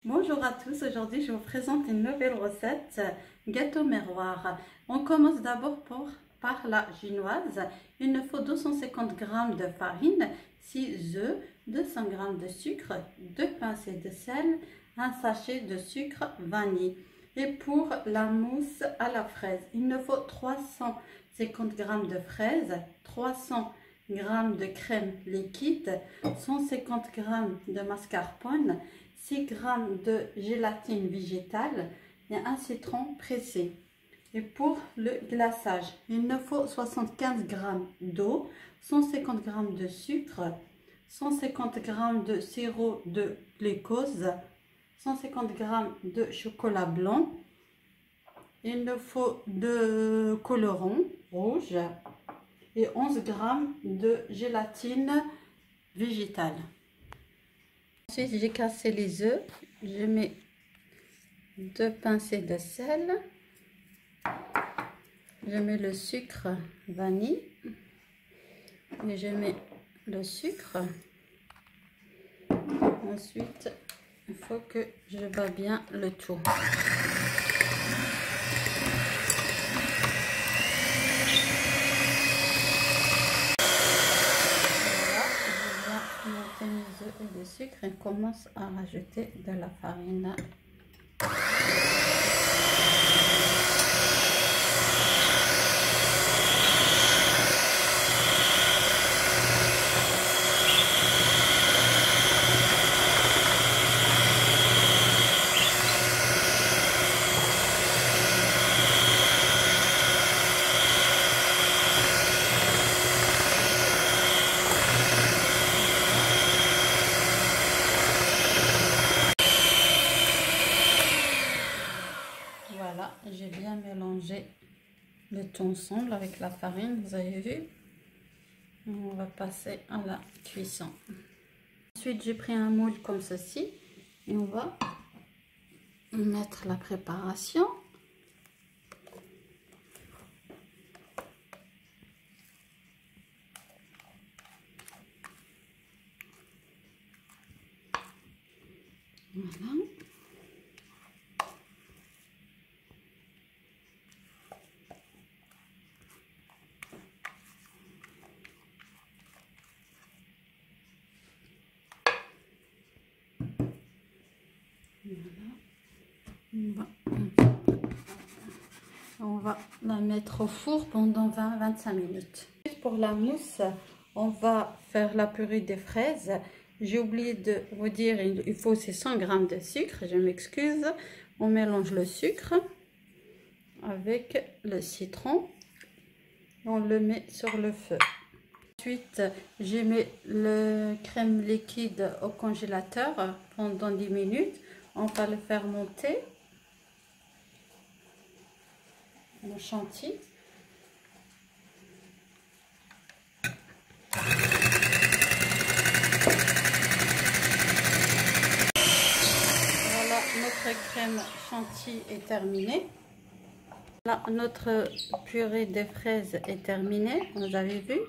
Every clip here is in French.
Bonjour à tous, aujourd'hui je vous présente une nouvelle recette gâteau miroir. On commence d'abord par la génoise. Il nous faut 250 g de farine, 6 œufs, 200 g de sucre, 2 pincées de sel, un sachet de sucre vanille. Et pour la mousse à la fraise, il nous faut 350 g de fraises, 300 g de crème liquide, 150 g de mascarpone, 6 g de gélatine végétale et un citron pressé. Et pour le glaçage, il nous faut 75 g d'eau, 150 g de sucre, 150 g de sirop de glucose, 150 g de chocolat blanc. Il nous faut 2 colorants rouges et 11 g de gélatine végétale. Ensuite, j'ai cassé les œufs. Je mets 2 pincées de sel. Je mets le sucre vanille. Et je mets le sucre. Ensuite, il faut que je bats bien le tout. Mes œufs et le sucre et commence à rajouter de la farine. Voilà, j'ai bien mélangé le tout ensemble avec la farine, vous avez vu. On va passer à la cuisson. Ensuite, j'ai pris un moule comme ceci et on va mettre la préparation. Voilà. On va la mettre au four pendant 20-25 minutes. Pour la mousse, on va faire la purée des fraises. J'ai oublié de vous dire, il faut ces 100 g de sucre, je m'excuse. On mélange le sucre avec le citron. On le met sur le feu. Ensuite, je mets le crème liquide au congélateur pendant 10 minutes. On va le faire monter. Le chantilly. Voilà, notre crème chantilly est terminée. Là, notre purée de fraises est terminée, vous avez vu.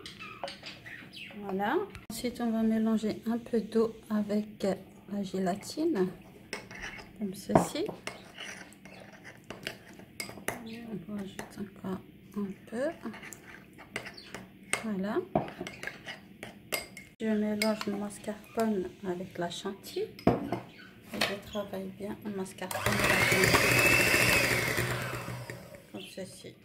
Voilà. Ensuite, on va mélanger un peu d'eau avec la gélatine, comme ceci. On rajoute encore un peu. Voilà. Je mélange le mascarpone avec la chantilly. Et je travaille bien le mascarpone et la chantilly. Comme ceci.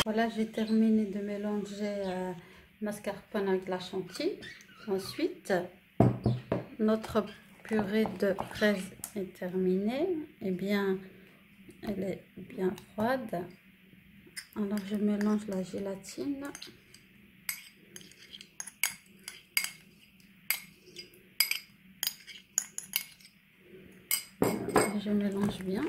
Voilà, j'ai terminé de mélanger mascarpone avec la chantilly. Ensuite, notre purée de fraises est terminée. Eh bien, elle est bien froide. Alors, je mélange la gélatine. Et je mélange bien.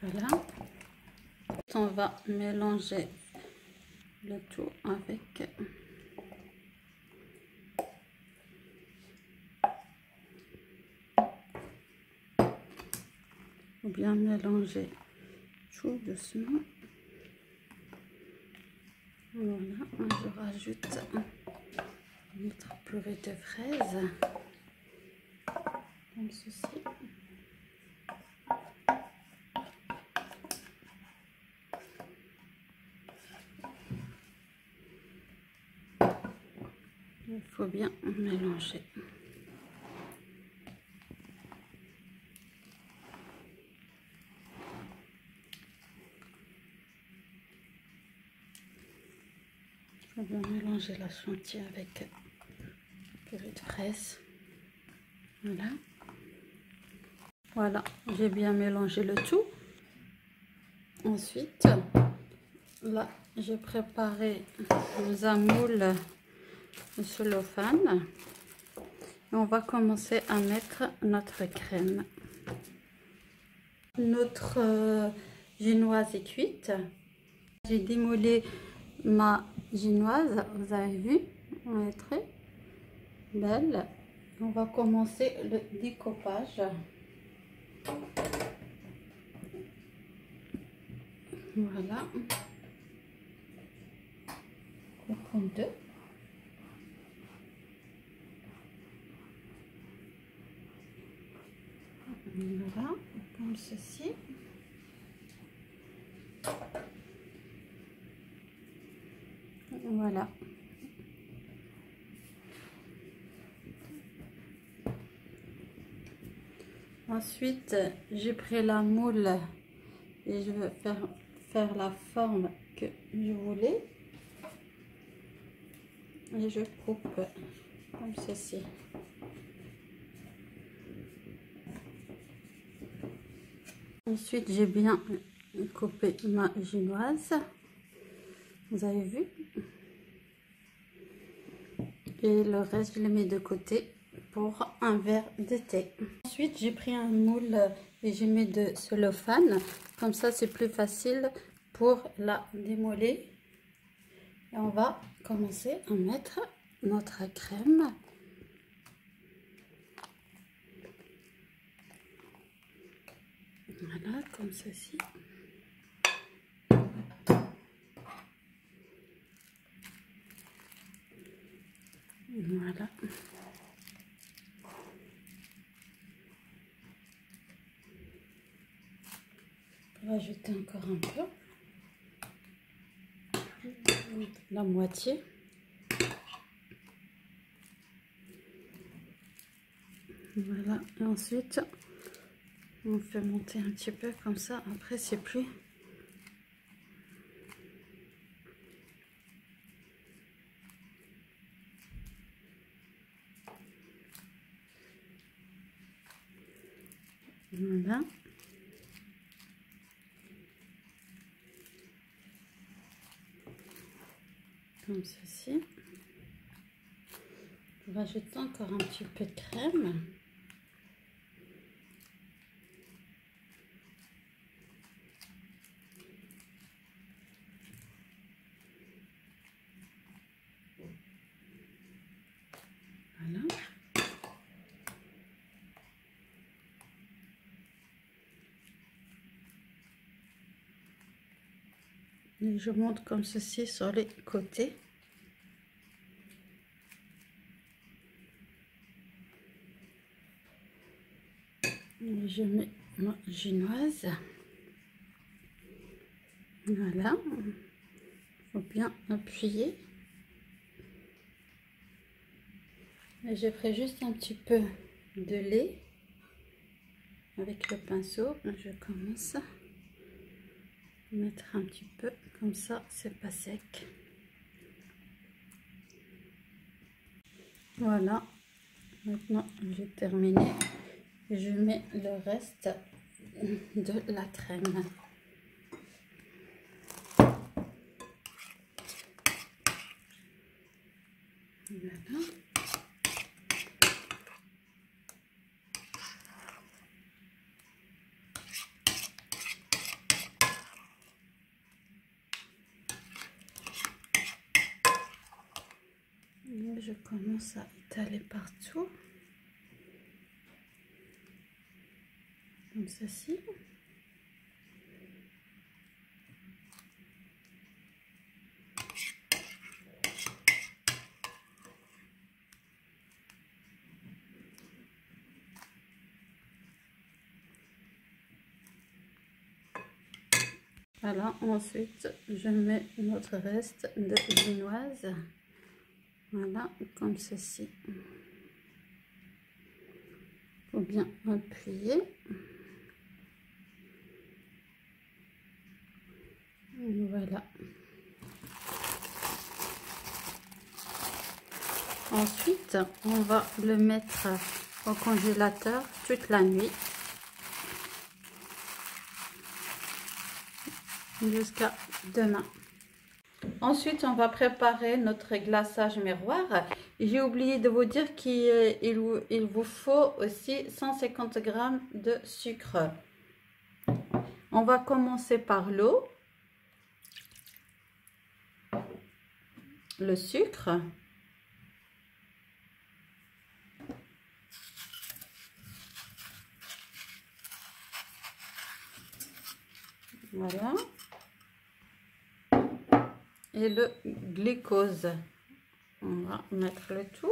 Voilà. Ensuite, on va mélanger le tout avec ou bien mélanger tout doucement. Voilà, je rajoute notre purée de fraises comme ceci. Il faut bien mélanger. Il faut bien mélanger la chantilly avec la purée de fraises. Voilà. Voilà, j'ai bien mélangé le tout. Ensuite, là, j'ai préparé un moule de cellophane. Et on va commencer à mettre notre crème. Notre génoise est cuite. J'ai démoulé ma génoise, vous avez vu, elle est très belle. On va commencer le découpage. Voilà. On prend deux. Voilà, comme ceci. Voilà. Ensuite, j'ai pris la moule et je vais faire la forme que je voulais. Et je coupe comme ceci. Ensuite, j'ai bien coupé ma génoise. Vous avez vu? Et le reste, je le mets de côté pour un verre de thé. Ensuite, j'ai pris un moule et j'ai mis de cellophane. Comme ça, c'est plus facile pour la démoller. Et on va commencer à mettre notre crème. Voilà, comme ceci. Voilà. Rajouter encore un peu. La moitié. Voilà. Et ensuite, on fait monter un petit peu comme ça. Après, c'est plus... Voilà. Comme ceci. Je rajoute encore un petit peu de crème. Voilà. Et je monte comme ceci sur les côtés. Et je mets ma génoise. Voilà. Il faut bien appuyer. Et je ferai juste un petit peu de lait avec le pinceau. Je commence à mettre un petit peu comme ça, c'est pas sec. Voilà, maintenant j'ai terminé et je mets le reste de la crème. Voilà. commence à étaler partout, comme ceci. Voilà, ensuite je mets notre reste de génoise, voilà, comme ceci. Il faut bien appuyer. Voilà. Ensuite, on va le mettre au congélateur toute la nuit, jusqu'à demain. Ensuite, on va préparer notre glaçage miroir. J'ai oublié de vous dire qu'il vous faut aussi 150 g de sucre. On va commencer par l'eau, le sucre, voilà, et le glucose. On va mettre le tout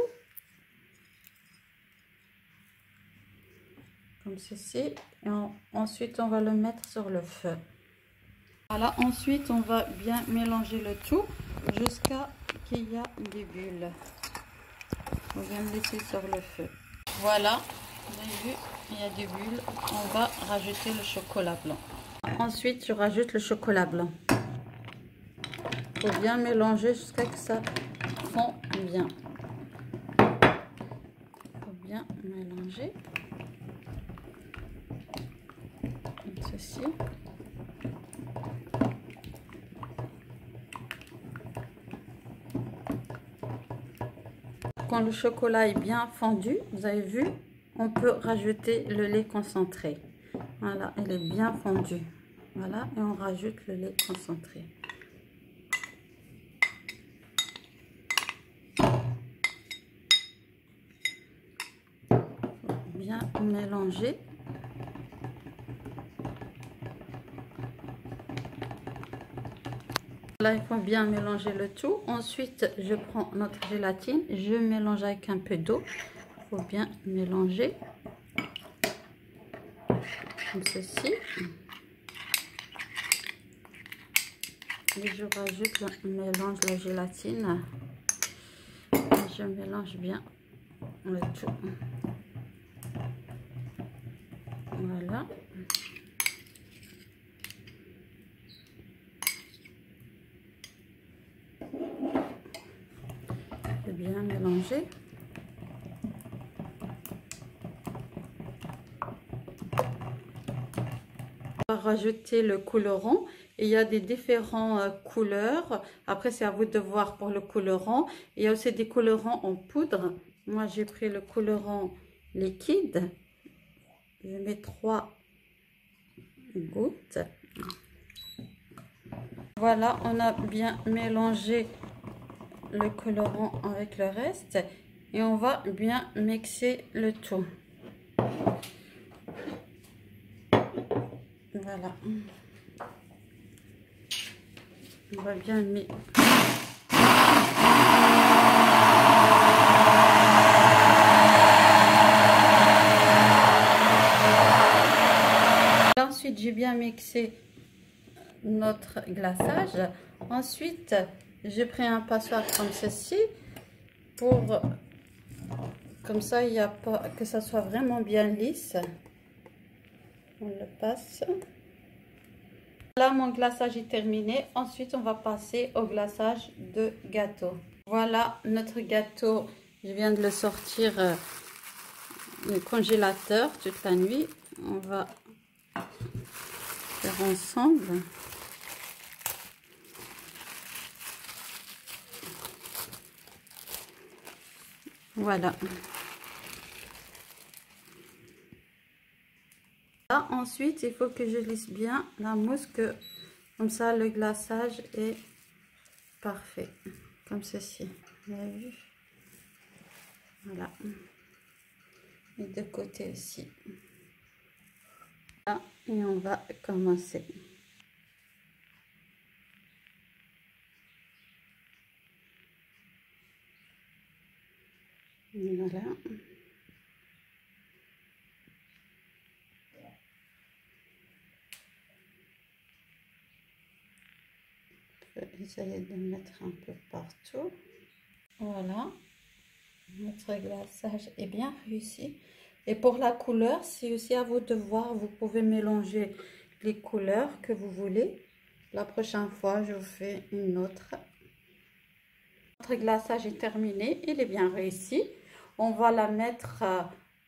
comme ceci, et ensuite on va le mettre sur le feu. Voilà, ensuite on va bien mélanger le tout jusqu'à qu'il y a des bulles. On vient le laisser sur le feu. Voilà, vous avez vu, il y a des bulles. On va rajouter le chocolat blanc. Ensuite, je rajoute le chocolat blanc. Il faut bien mélanger jusqu'à que ça fond bien. Il faut bien mélanger. Comme ceci. Quand le chocolat est bien fondu, vous avez vu, on peut rajouter le lait concentré. Voilà, elle est bien fondue. Voilà, et on rajoute le lait concentré. Bien mélanger. Là, il faut bien mélanger le tout. Ensuite, je prends notre gélatine, je mélange avec un peu d'eau. Il faut bien mélanger comme ceci. Et je rajoute, je mélange la gélatine. Et je mélange bien le tout. Voilà. Bien mélanger. On va rajouter le colorant. Il y a des différentes couleurs. Après, c'est à vous de voir pour le colorant. Il y a aussi des colorants en poudre. Moi, j'ai pris le colorant liquide. Je mets 3 gouttes. Voilà, on a bien mélangé le colorant avec le reste et on va bien mixer le tout. Voilà, on va bien mixer. Ensuite, j'ai bien mixé notre glaçage. Ensuite, j'ai pris un passoire comme ceci pour comme ça il n'y a pas que ça soit vraiment bien lisse. On le passe. Là, mon glaçage est terminé. Ensuite, on va passer au glaçage de gâteau. Voilà notre gâteau. Je viens de le sortir du congélateur toute la nuit. On va faire ensemble. Voilà. Là, ensuite, il faut que je lisse bien la mousse, que comme ça le glaçage est parfait, comme ceci. Vous avez vu? Voilà. Et de côté aussi. Et on va commencer. Voilà. Essayer de mettre un peu partout. Voilà, notre glaçage est bien réussi. Et pour la couleur, c'est aussi à vous de voir. Vous pouvez mélanger les couleurs que vous voulez. La prochaine fois, je vous fais une autre. Notre glaçage est terminé, il est bien réussi. On va la mettre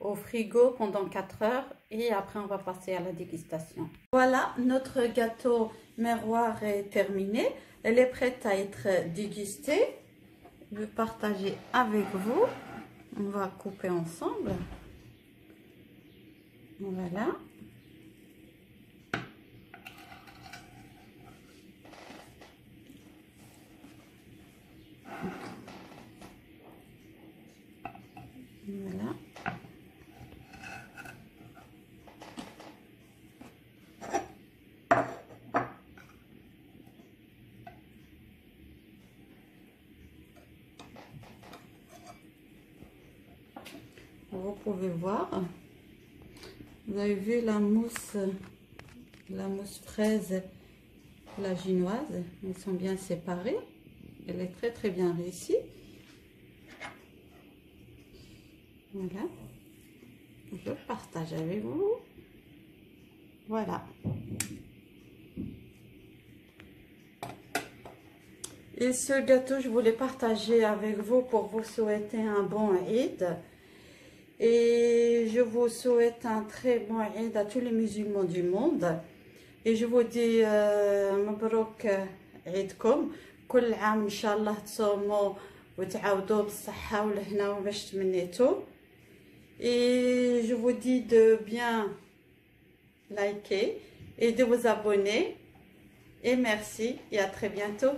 au frigo pendant 4 heures et après on va passer à la dégustation. Voilà, notre gâteau miroir est terminé. Elle est prête à être dégustée. Je vais partager avec vous. On va couper ensemble. Voilà. Voilà. Vous pouvez voir. Vous avez vu la mousse fraise, la ginoise. Elles sont bien séparées. Elle est très très bien réussie. Voilà. Je partage avec vous. Voilà. Et ce gâteau, je voulais partager avec vous pour vous souhaiter un bon Eid. Et je vous souhaite un très bon Eid à tous les musulmans du monde. Et je vous dis مبروك عيدكم. كل عام إن شاء الله تصوموا وتعاودوا بالصحة والهنا وباش تمنيتوا. Et je vous dis de bien liker et de vous abonner. Et merci et à très bientôt.